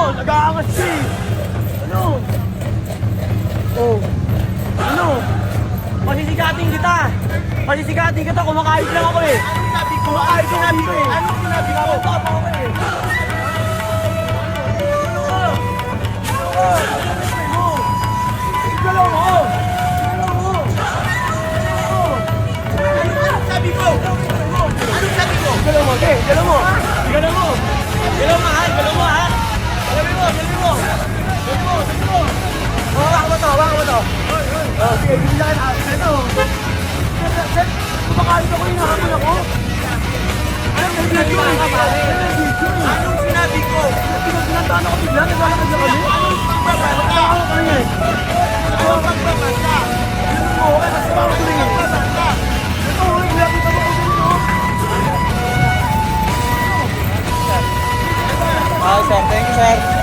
Nag-aangas ka eh. Ano? Oh. Ano? Pasisikatin kita. Pasisikatin kita. Kumakain lang ako eh. Kumakain sinabi ko eh. Anong sinabi ko? Tapos ako eh. Galaw mo! Galaw mo! Anong sabi ko? Anong sabi ko? Galaw mo, okay? Galaw mo! Galaw mo! Galaw mo, ha? Galaw mo, ha? Galaw mo, galaw mo! Galaw mo, galaw mo! Hawakan mo to, hawakan mo to! Oh, sige, bigyan ka na. Ito! Kumakain ako, hinahamon ako! Anong sinabi ko? Anong sinabi ko? Pinagpinantaan ako bigla, naglalakad na kami. Pagbabasa! Ano ka niya? Anong pagbabasa? Oo, kaya kasi parang tuloy nga. Pagbabasa! Ito, ilapit ako ko dito. Ah, sir. Thank you, sir.